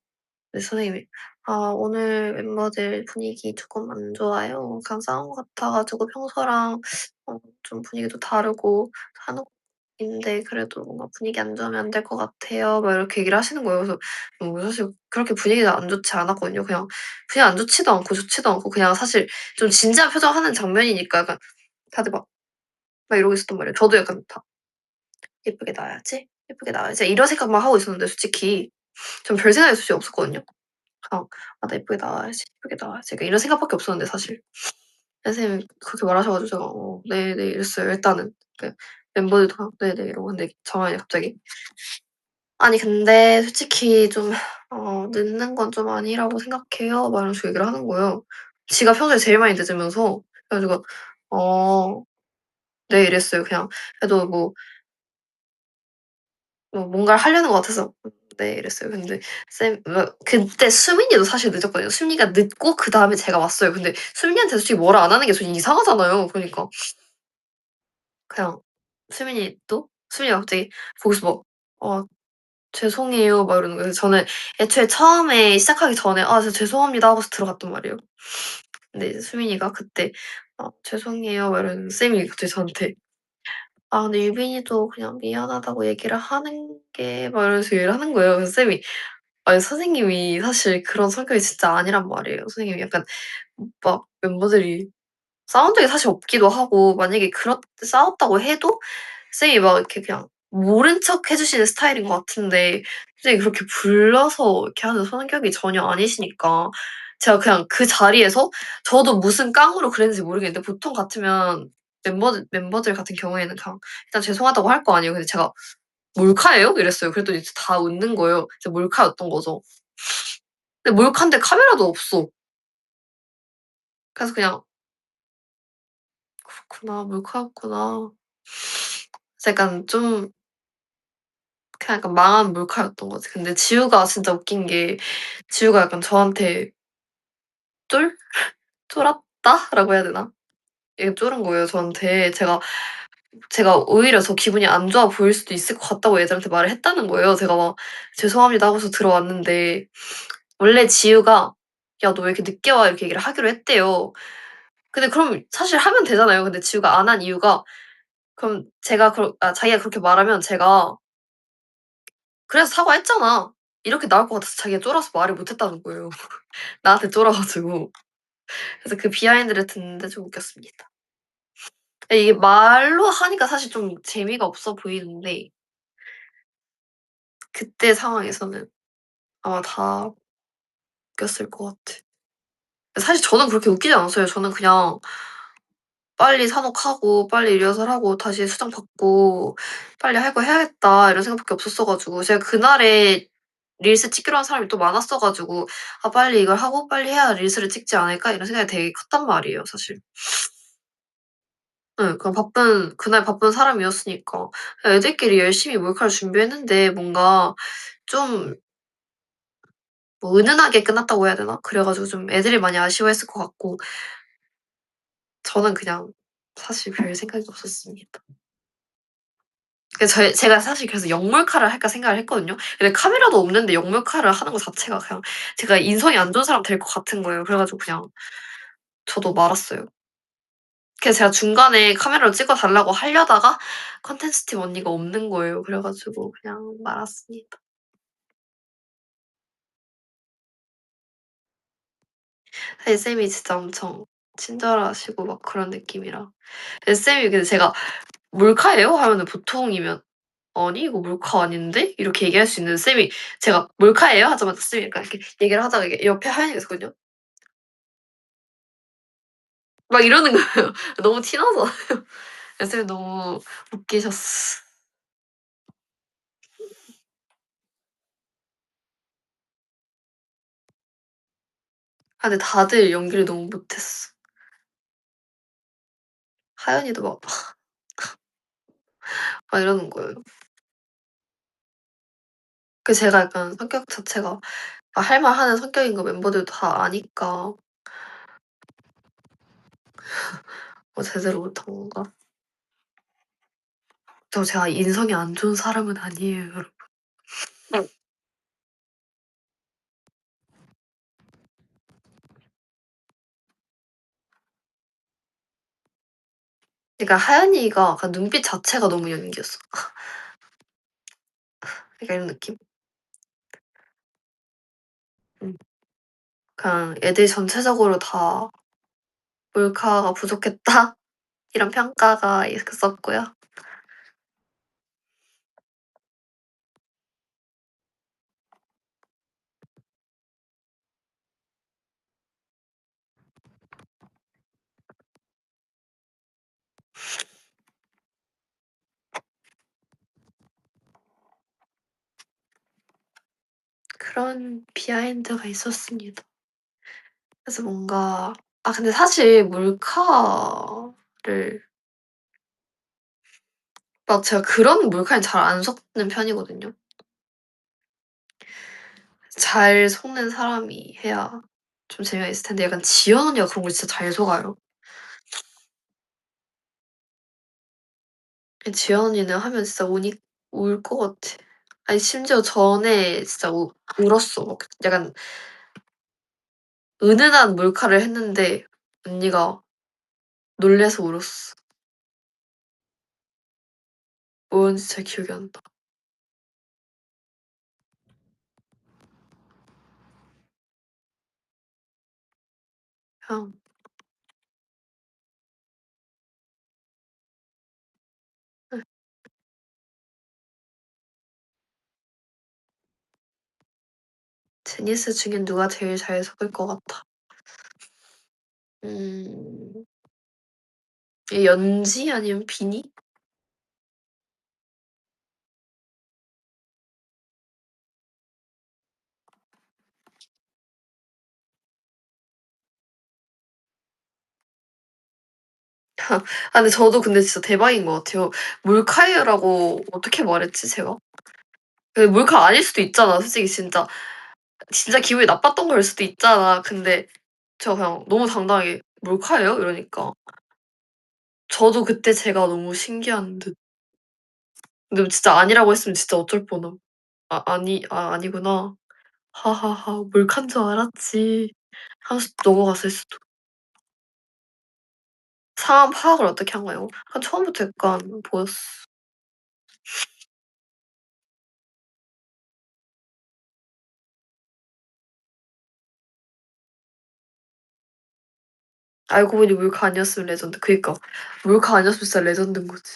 근데 선생님이 "아 오늘 멤버들 분위기 조금 안 좋아요. 그냥 싸운 것 같아 가지고 평소랑 좀 분위기도 다르고 한옥인데 그래도 뭔가 분위기 안 좋으면 안 될 것 같아요." 막 이렇게 얘기를 하시는 거예요. 그래서 사실 그렇게 분위기가 안 좋지 않았거든요. 그냥 분위기 안 좋지도 않고 좋지도 않고 그냥 사실 좀 진지한 표정하는 장면이니까 약간 다들 막 이러고 있었단 말이에요. 저도 약간 다 '예쁘게 나와야지. 예쁘게 나와야지.' 이런 생각만 하고 있었는데 솔직히 전 별 생각이 솔직히 없었거든요. 그냥 '아 나 예쁘게 나와야지. 예쁘게 나와야지.' 약간 이런 생각밖에 없었는데 사실. 선생님이 그렇게 말하셔 가지고 제가 네네." 이랬어요 일단은. 그 멤버들도 다 "네네." 이러고 근데 정한이 갑자기 "아니 근데 솔직히 좀 늦는 건 좀 아니라고 생각해요." 막 이런 식으로 얘기를 하는 거예요. 지가 평소에 제일 많이 늦으면서. 그래 가지고 "어 네." 이랬어요 그냥. 그래도 뭔가를 하려는 것 같아서 "네." 이랬어요. 근데 그때 수민이도 사실 늦었거든요. 수민이가 늦고 그다음에 제가 왔어요. 근데 수민이한테 솔직히 뭐라 안 하는 게 좀 이상하잖아요. 그러니까 그냥 수민이가 갑자기 거기서 막 "아 죄송해요." 막 이러는 거예요. 그래서 저는 애초에 처음에 시작하기 전에 "아 저 죄송합니다." 하고서 들어갔단 말이에요. 근데 이제 수민이가 그때 "아 죄송해요." 막 이러는데 쌤이 갑자기 저한테 "아 근데 유빈이도 그냥 미안하다고 얘기를 하는 게" 막 이러면서 얘기를 하는 거예요. 그래서 쌤이 아니 선생님이 사실 그런 성격이 진짜 아니란 말이에요. 선생님이 약간 막 멤버들이 싸운 적이 사실 없기도 하고 만약에 싸웠다고 해도 쌤이 막 이렇게 그냥 모른 척 해 주시는 스타일인 것 같은데 선생님이 그렇게 불러서 이렇게 하는 성격이 전혀 아니시니까 제가 그냥 그 자리에서 저도 무슨 깡으로 그랬는지 모르겠는데 보통 같으면 멤버들 같은 경우에는 그냥 일단 죄송하다고 할 거 아니에요. 근데 제가 "몰카예요?" 이랬어요. 그랬더니 다 웃는 거예요. 진짜 몰카였던 거죠. 근데 몰카인데 카메라도 없어. 그래서 그냥 '그렇구나. 몰카였구나.' 그래서 약간 좀 그냥 약간 망한 몰카였던 거지. 근데 지우가 진짜 웃긴 게 지우가 약간 저한테 쫄 쫄았다라고 해야 되나? 이게 쫄은 거예요 저한테. 제가 오히려 더 기분이 안 좋아 보일 수도 있을 것 같다고 애들한테 말을 했다는 거예요. 제가 막 "죄송합니다." 하고서 들어왔는데 원래 지우가 "야 너 왜 이렇게 늦게 와?" 이렇게 얘기를 하기로 했대요. 근데 그럼 사실 하면 되잖아요. 근데 지우가 안 한 이유가 그럼 자기가 그렇게 말하면 제가 "그래서 사과했잖아." 이렇게 나올 것 같아서 자기가 쫄아서 말을 못 했다는 거예요. 나한테 쫄아 가지고. 그래서 그 비하인드를 듣는데 좀 웃겼습니다. 이게 말로 하니까 사실 좀 재미가 없어 보이는데 그때 상황에서는 아마 다 웃겼을 것 같아. 사실 저는 그렇게 웃기지 않았어요. 저는 그냥 빨리 산옥하고 빨리 리허설하고 다시 수장 받고 '빨리 할 거 해야겠다.' 이런 생각밖에 없었어 가지고 제가 그날에 릴스 찍기로 한 사람이 또 많았어 가지고 '아 빨리 이걸 하고 빨리 해야 릴스를 찍지 않을까?' 이런 생각이 되게 컸단 말이에요 사실. 예. 그날 바쁜 사람이었으니까. 애들끼리 열심히 몰카를 준비했는데 뭔가 좀 뭐 은은하게 끝났다고 해야 되나? 그래 가지고 좀 애들이 많이 아쉬워했을 것 같고 저는 그냥 사실 별 생각이 없었습니다. 제가 사실 그래서 역몰카를 할까 생각을 했거든요. 근데 카메라도 없는데 역몰카를 하는 거 자체가 그냥 제가 인성이 안 좋은 사람 될 것 같은 거예요. 그래 가지고 그냥 저도 말았어요. 그래서 제가 중간에 카메라로 찍어 달라고 하려다가 컨텐츠 팀 언니가 없는 거예요. 그래 가지고 그냥 말았습니다. 사실 쌤이 진짜 엄청 친절하시고 막 그런 느낌이라. 근데 쌤이 근데 제가 "몰카예요?" 하면은 보통이면 "아니 이거 몰카 아닌데?" 이렇게 얘기할 수 있는 쌤이 제가 "몰카예요?" 하자마자 쌤이 약간 이렇게 얘기를 하다가 이게 옆에 하연이가 있었거든요. 막 이러는 거예요. 너무 티 나서. 쌤이 너무 웃기셨어. 아 근데 다들 연기를 너무 못했어. 하연이도 막 이러는 거예요. 제가 약간 성격 자체가 할 말 하는 성격인 거 멤버들도 다 아니까 제대로 못한 건가? 제가 인성이 안 좋은 사람은 아니에요 여러분. 응. 그러니까 하연이가 약간 눈빛 자체가 너무 연기였어. 약간 이런 느낌? 음. 그냥 애들 전체적으로 다 '몰카가 부족했다.' 이런 평가가 있었고요. 그런 비하인드가 있었습니다. 그래서 뭔가 근데 사실 몰카를 제가 그런 몰카에 잘 안 속는 편이거든요. 잘 속는 사람이 해야 좀 재미가 있을 텐데 약간 지연 언니가 그런 걸 진짜 잘 속아요. 지연 언니는 하면 진짜 운이 울 것 같아. 아니 심지어 전에 진짜 울었어. 막 약간 은은한 몰카를 했는데 언니가 놀라서 울었어. 뭐였는지 잘 기억이 안 나. 그냥 예. 제니스 중엔 누가 제일 잘 속을 것 같아? 음. 연지 아니면 비니? 근데 저도 근데 진짜 대박인 것 같아요. 몰카예요라고 어떻게 말했지 제가? 몰카 아닐 수도 있잖아 솔직히 진짜. 진짜 기분이 나빴던 거일 수도 있잖아. 근데 제가 그냥 너무 당당하게 "몰카예요?" 이러니까 저도 그때 제가 너무 신기한 듯. 근데 진짜 아니라고 했으면 진짜 어쩔 뻔함. 아니구나. 하하하. 몰카인 줄 알았지." 하면서 넘어갔을 수도. 상황 파악을 어떻게 한 거예요? 처음부터 약간 보였어. 알고 보니 몰카 아니었으면 레전드. 그니까. 몰카 아니었으면 진짜 레전드인 거지.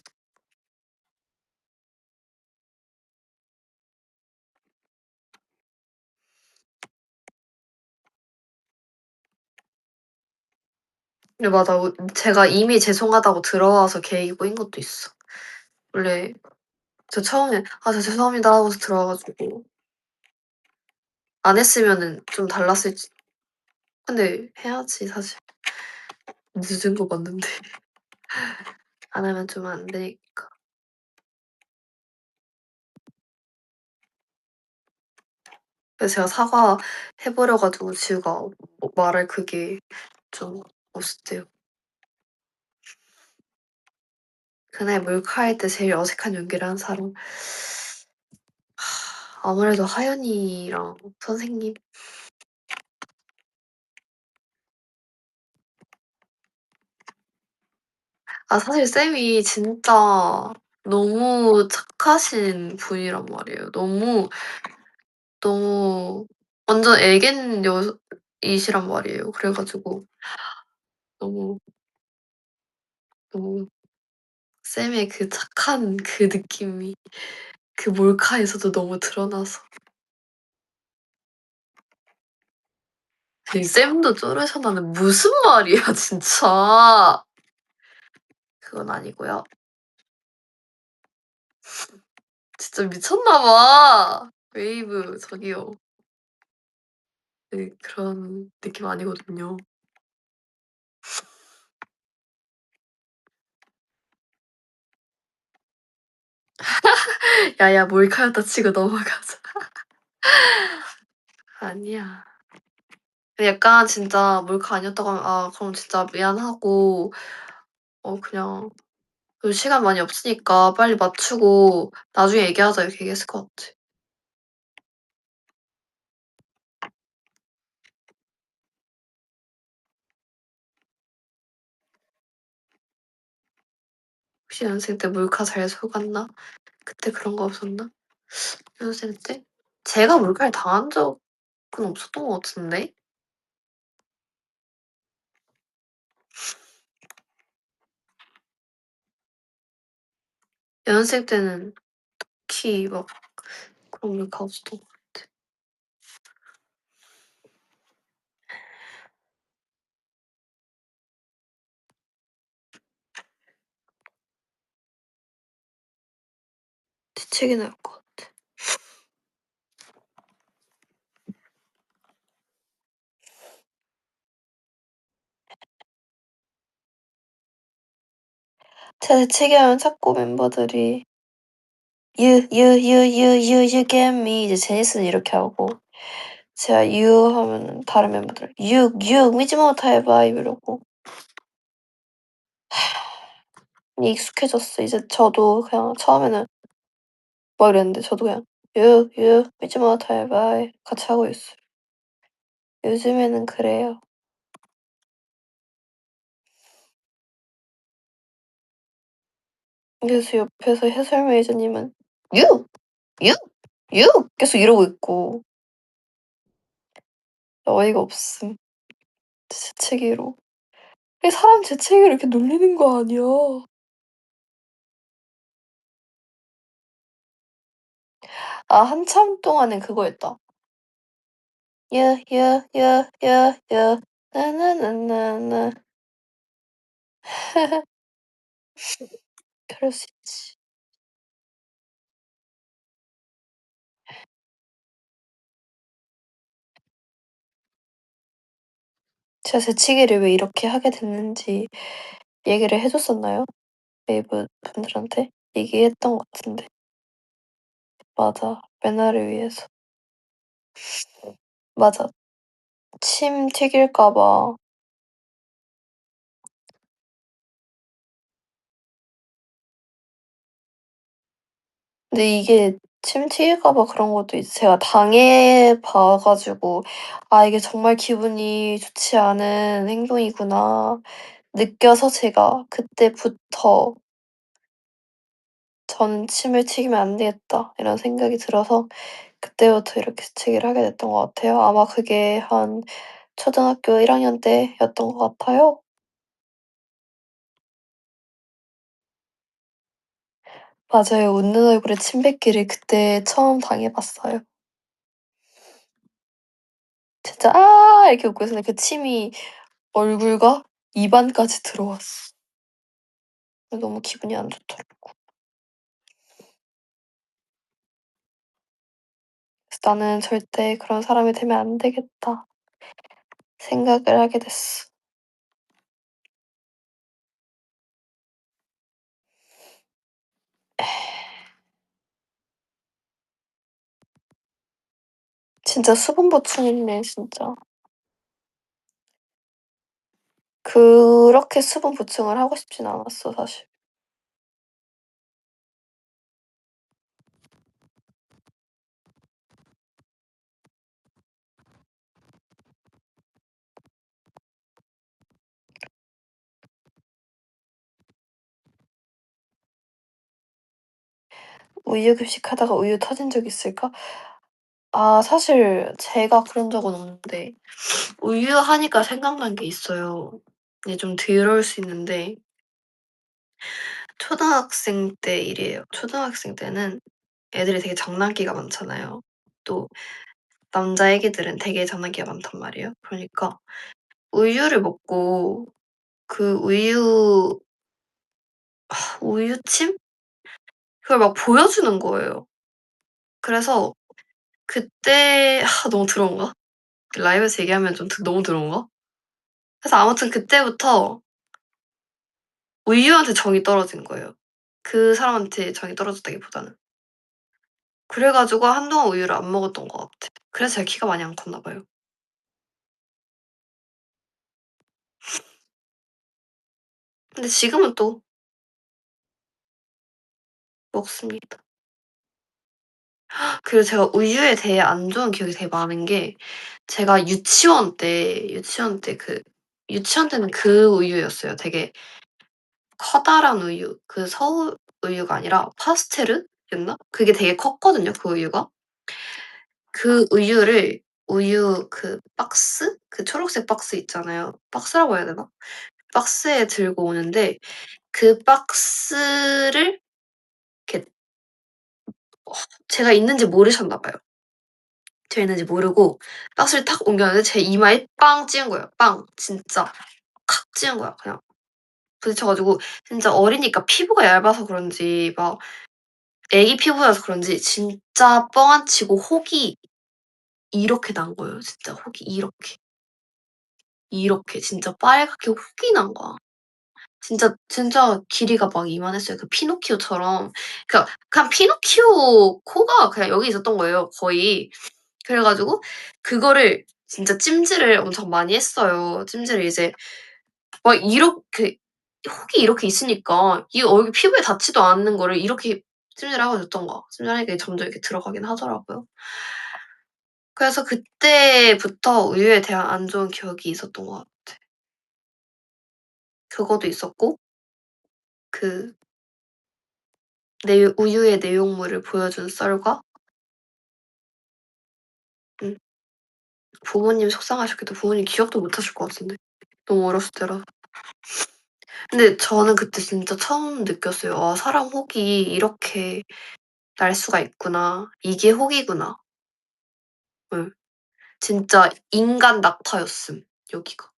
근데 맞아. 제가 이미 죄송하다고 들어와서 계획이 꼬인 것도 있어. 원래 저 처음에 "저 죄송합니다." 하고서 들어와 가지고 안 했으면은 좀 달랐을지. 근데 해야지 사실. 늦은 거 맞는데. 안 하면 좀 안 되니까. 그래서 제가 사과해 버려 가지고 지우가 말할 그게 좀 없었대요. 그날 몰카할 때 제일 어색한 연기를 한 사람. 아무래도 하연이랑 선생님. 아 사실 쌤이 진짜 너무 착하신 분이란 말이에요. 너무 완전 애견 이시란 말이에요. 그래 가지고 너무 쌤의 그 착한 그 느낌이 그 몰카에서도 너무 드러나서. 아니 쌤도 쪼르셔나는 무슨 말이야 진짜. 그건 아니고요. 진짜 미쳤나 봐. 웨이브 저기요. 네 그런 느낌 아니거든요. 야야 몰카였다 치고 넘어가자. 아니야. 약간 진짜 몰카 아니었다고 하면 아 그럼 진짜 미안하고 그냥 시간 많이 없으니까 빨리 맞추고 나중에 얘기하자 이렇게 얘기했을 것 같아. 혹시 연습생 때 몰카 잘 속았나? 그때 그런 거 없었나? 연습생 때? 제가 몰카를 당한 적은 없었던 것 같은데? 연습생 때는 딱히 막 그런 몰카 없었던 것 같아. 뒤책이 날 것 같아. 제 대책이하면 자꾸 멤버들이 you get me 이제 제니스는 이렇게 하고 제가 you 하면 다른 멤버들 you 믿지 못해 봐 이러고 익숙해졌어. 이제 저도 그냥 처음에는 막 이랬는데 저도 그냥 you 믿지 못해 봐 같이 하고 있어요. 요즘에는 그래요. 그래서 옆에서 해설 메이저님은 you, you, you 계속 이러고 있고 어이가 없음. 재채기로. 사람 재채기로 이렇게 놀리는 거 아니야. 아 한참 동안은 그거였다. you 나나나나나 그럴 수 있지. 제가 재치기를 왜 이렇게 하게 됐는지 얘기를 해 줬었나요? 웨이브 분들한테? 얘기했던 것 같은데. 맞아. 메나를 위해서. 맞아. 침 튀길까 봐. 근데 이게 침 튀길까 봐 그런 것도 제가 당해 봐 가지고 '아 이게 정말 기분이 좋지 않은 행동이구나.' 느껴서 제가 그때부터 '저는 침을 튀기면 안 되겠다.' 이런 생각이 들어서 그때부터 이렇게 재채기를 하게 됐던 것 같아요. 아마 그게 한 초등학교 1 학년 때였던 것 같아요. 맞아요. 웃는 얼굴에 침 뱉기를 그때 처음 당해 봤어요. 진짜 "아." 이렇게 웃고 있었는데 그 침이 얼굴과 입안까지 들어왔어. 너무 기분이 안 좋더라고. '나는 절대 그런 사람이 되면 안 되겠다.' 생각을 하게 됐어. 진짜 수분 보충이네 진짜. 그렇게 수분 보충을 하고 싶진 않았어 사실. 우유 급식하다가 우유 터진 적 있을까? 아 사실 제가 그런 적은 없는데 우유 하니까 생각난 게 있어요. 이게 좀 더러울 수 있는데 초등학생 때 일이에요. 초등학생 때는 애들이 되게 장난기가 많잖아요. 또 남자 애기들은 되게 장난기가 많단 말이에요. 그러니까 우유를 먹고 그 우유침? 그걸 막 보여주는 거예요. 그래서 그때 너무 더러운가? 라이브에서 얘기하면 좀 너무 더러운가? 그래서 아무튼 그때부터 우유한테 정이 떨어진 거예요. 그 사람한테 정이 떨어졌다기보다는. 그래 가지고 한동안 우유를 안 먹었던 것 같아. 그래서 제가 키가 많이 안 컸나 봐요. 근데 지금은 또 먹습니다. 그리고 제가 우유에 대해 안 좋은 기억이 되게 많은 게 제가 유치원 때는 그 우유였어요. 되게 커다란 우유. 그 서울 우유가 아니라 파스테르였나? 그게 되게 컸거든요, 그 우유가. 그 우유를 우유 그 박스? 그 초록색 박스 있잖아요. 박스라고 해야 되나? 박스에 들고 오는데 그 박스를 이렇게 제가 있는지 모르셨나 봐요. 제가 있는지 모르고 박스를 탁 옮겼는데 제 이마에 빵 찍은 거예요. 빵. 진짜 칵 찍은 거야 그냥. 부딪혀 가지고 진짜 어리니까 피부가 얇아서 그런지 막 애기 피부여서 그런지 진짜 뻥 안 치고 혹이 이렇게 난 거예요 진짜 혹이 이렇게. 이렇게 진짜 빨갛게 혹이 난 거야. 진짜 길이가 막 이만했어요. 그 피노키오처럼. 그러니까 그냥 피노키오 코가 그냥 여기 있었던 거예요 거의. 그래 가지고 그거를 진짜 찜질을 엄청 많이 했어요. 찜질을 이제 막 이렇게 혹이 이렇게 있으니까 이 얼굴 피부에 닿지도 않는 거를 이렇게 찜질을 하고 있었던 거야. 찜질하니까 점점 이렇게 들어가긴 하더라고요. 그래서 그때부터 우유에 대한 안 좋은 기억이 있었던 것 같아. 그것도 있었고 그 우유의 내용물을 보여준 썰과 음 부모님 속상하셨겠다. 부모님 기억도 못 하실 것 같은데. 너무 어렸을 때라. 근데 저는 그때 진짜 처음 느꼈어요. '아 사람 혹이 이렇게 날 수가 있구나. 이게 혹이구나.' 예. 진짜 인간 낙타였음 여기가.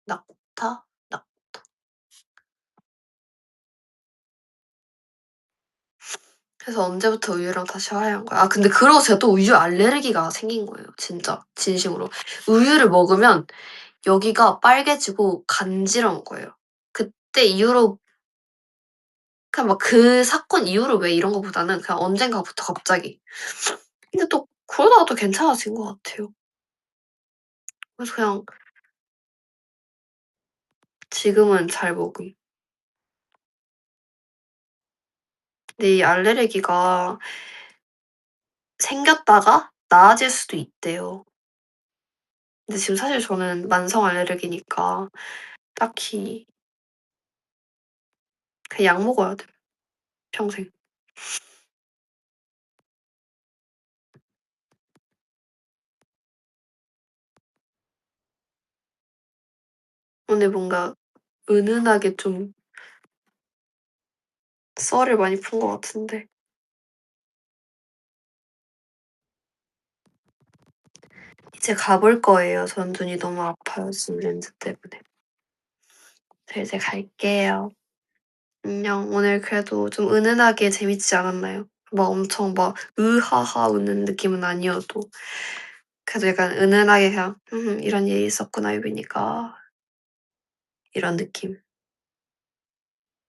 낙타? 낙 그래서 언제부터 우유랑 다시 화해한 거야. 아 근데 그러고 제가 또 우유 알레르기가 생긴 거예요 진짜 진심으로. 우유를 먹으면 여기가 빨개지고 간지러운 거예요. 그때 이후로 그냥 막 그 사건 이후로 왜 이런 거보다는 그냥 언젠가부터 갑자기. 근데 또 그러다가 또 괜찮아진 것 같아요. 그래서 그냥 지금은 잘 먹음. 근데 이 알레르기가 생겼다가 나아질 수도 있대요. 근데 지금 사실 저는 만성 알레르기니까 딱히 그냥 약 먹어야 돼요, 평생. 오늘 뭔가 은은하게 좀 썰을 많이 푼 것 같은데 이제 가볼 거예요. 전 눈이 너무 아파요, 지금 렌즈 때문에. 저 이제 갈게요. 안녕. 오늘 그래도 좀 은은하게 재밌지 않았나요? 막 엄청 막 으하하 웃는 느낌은 아니어도 그래도 약간 은은하게 그냥 이런 일이 있었구나 유빈이가." 이런 느낌.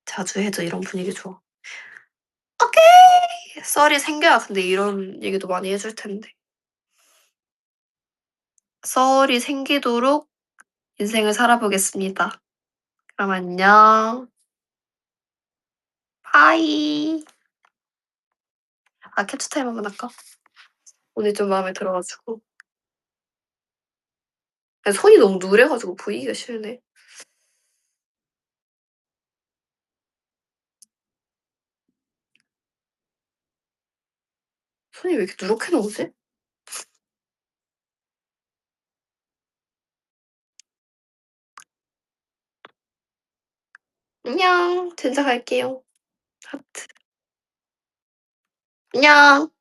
자주 해줘. 이런 분위기 좋아. 오케이. 썰이 생겨야 근데 이런 얘기도 많이 해줄 텐데. 썰이 생기도록 인생을 살아보겠습니다. 그럼 안녕. 바이. 아 캡처 타임 한번 할까? 오늘 좀 마음에 들어 가지고. 아니 손이 너무 누래 가지고 보이기가 싫네. 손이 왜 이렇게 누렇게 나오지? 안녕. 진짜 갈게요. 하트. 안녕.